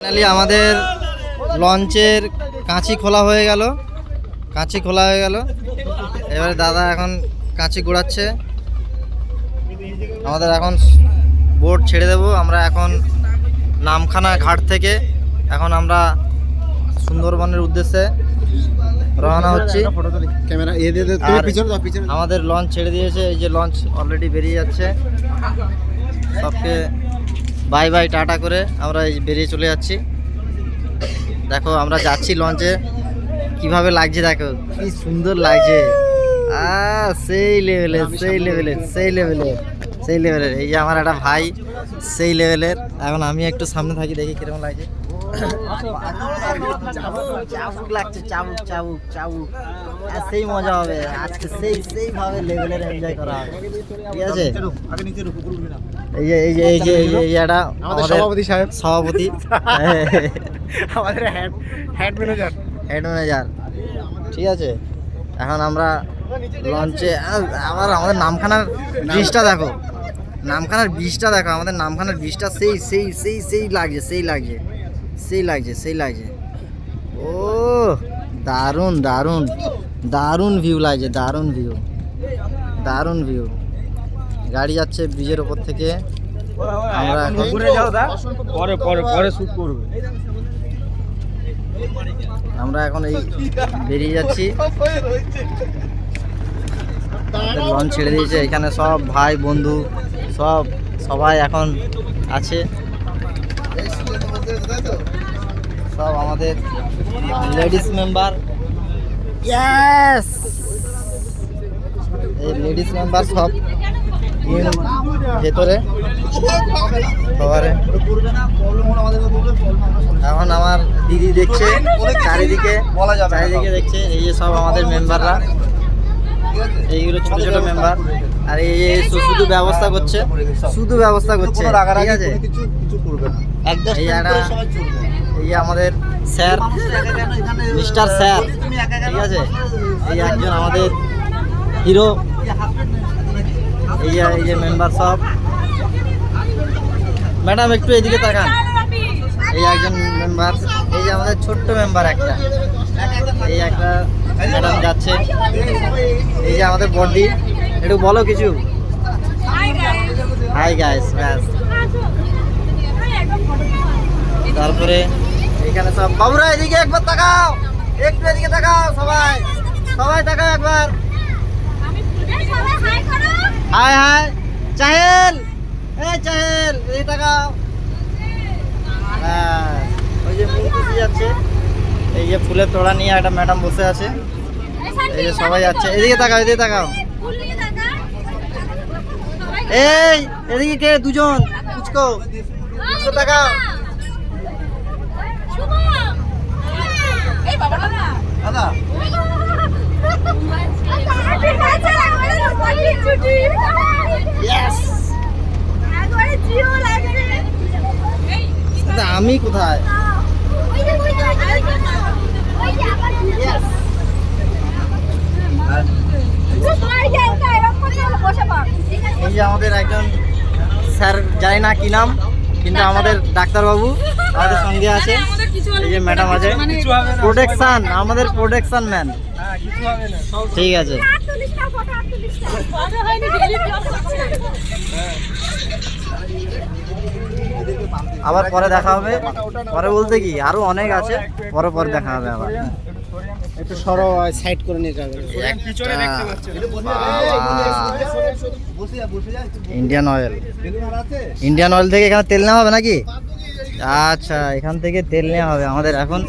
Finally আমাদের লঞ্চের কাঁচি খোলা হয়ে গেল। এবারে দাদা এখন কাঁচি ঘোরাচ্ছে। আমাদের এখন বোট ছেড়ে দেব। আমরা এখন নামখানা ঘাট থেকে এখন আমরা সুন্দরবনের উদ্দেশ্যে রওনা হচ্ছি। আমাদের লঞ্চ ছেড়ে দিয়েছে, এই যে লঞ্চ অলরেডি বেরিয়ে যাচ্ছে। সবকে বাই বাই টাটা করে আমরা বেরিয়ে চলে যাচ্ছি। দেখো আমরা যাচ্ছি লঞ্চে, কিভাবে লাগছে দেখো, কি সুন্দর লাগছে। সেই লেভেলের এই যে আমার একটা ভাই সেই লেভেলের। এখন আমি একটু সামনে থাকি, দেখি কিরকম লাগছে। চাবুক লাগছে, চাবুক। সেই মজা হবে আজকে, সেইভাবে লেভেলের এনজয় করা হবে। ঠিক আছে, এই যে এটা আমাদের সভাপতি আমাদের হেড ম্যানেজার। ঠিক আছে, এখন আমরা লঞ্চে আবার আমাদের নামখানার ব্রিজটা দেখো, আমাদের নামখানার ব্রিজটা সেই লাগছে। ও দারুণ ভিউ লাগছে, দারুণ ভিউ। গাড়ি যাচ্ছে ব্রিজের ওপর থেকে। আমরা ঘুরে যাও দা, পরে শুট করবে। আমরা এখন এই বেরিয়ে যাচ্ছি। লঞ্চ ছেড়ে দিয়েছে, এখানে সব ভাই বন্ধু সবাই এখন আছে। সব আমাদের লেডিস মেম্বার, এই লেডিস মেম্বার সব ভেতরে এখন আমার দিদি দেখছে চারিদিকে দেখছে। এই যে সব আমাদের মেম্বাররা, এইগুলো ছোট ছোট মেম্বার। আর এই যে শুধু ব্যবস্থা করছে, ঠিক আছে। এই আমাদের স্যার, মিস্টার স্যার, ঠিক আছে। এই একজন আমাদের হিরো। এই যে মেম্বার সব। ম্যাডাম একটু এদিকে তাকান। এই একজন মেম্বার, এই যে আমাদের ছোট্ট মেম্বার একটা, এই একটা ম্যাডাম যাচ্ছে। এই যে আমাদের বডি, একটু বলো কিছু। হাই গাইস, ব্যাস। তারপরে এখানে সব বাবুরা এদিকে একবার তাকাও, একটু এদিকে তাকাও, সবাই তাকাও একবার। হাই চাহেল, এই তাকাও। ওই যে মুখ যাচ্ছে, এই যে ফুলের তোড়া নিয়ে একটা ম্যাডাম বসে আছে। এই যে সবাই যাচ্ছে, এদিকে তাকাও। এই এদিকে কে দুজন, পুচকো তাকাও। আমি কোথায়? এই যে আমাদের একজন স্যার, জানি না কি নাম, কিন্তু আমাদের ডাক্তারবাবু আমাদের সঙ্গে আছে। এই যে ম্যাডাম আছে, আমাদের প্রোটেকশন ম্যান। ঠিক আছে, আবার পরে দেখা হবে। পরে বলতে কি আরো অনেক আছে, পরে দেখা হবে আবার। একটু সরো, সাইড করে নিতে হবে। ইন্ডিয়ান অয়েল থেকে এখানে তেল নেওয়া হবে নাকি? আচ্ছা, এখান থেকে তেল নেওয়া হবে আমাদের। এখন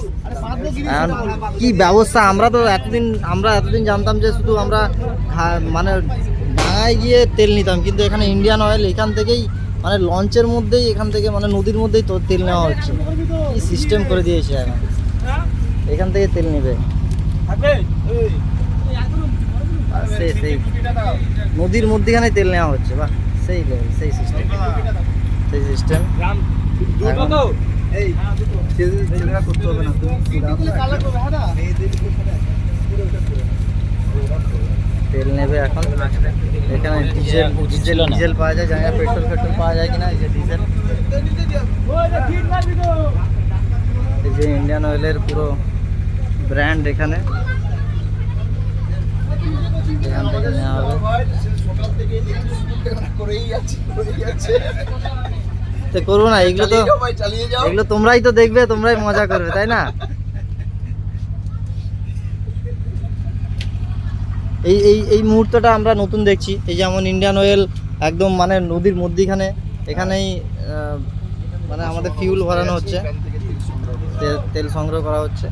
কি ব্যবস্থা, আমরা এতদিন জানতাম যে শুধু আমরা মানে ডাঙায় গিয়ে তেল নিতাম, কিন্তু এখানে ইন্ডিয়ান অয়েল এখান থেকেই, মানে লঞ্চের মধ্যেই, এখান থেকে মানে নদীর মধ্যেই তো তেল নেওয়া হচ্ছে। কি সিস্টেম করে দিয়েছে, এখন এখান থেকে তেল নেবে। সেই নদীর মধ্যেখানে তেল নেওয়া হচ্ছে, বাহ, সেই লেভেল, সেই সিস্টেম। তেল নেবে এখন। এখানে ডিজেল পাওয়া যায়, জানি না পেট্রোল পাওয়া যায় কিনা। এই যে ডিজেল, যে ইন্ডিয়ান অয়েলের পুরো ব্র্যান্ড এখানে, এখান থেকে নেওয়া হবে। তো করবো না, এগুলো তোমরাই তো দেখবে, তোমরাই মজা করবে, তাই না? এই মুহূর্তটা আমরা নতুন দেখছি। এই যেমন ইন্ডিয়ান অয়েল একদম মানে নদীর মধ্যিখানে, এখানেই মানে আমাদের ফিউল ভরানো হচ্ছে, তেল সংগ্রহ করা হচ্ছে।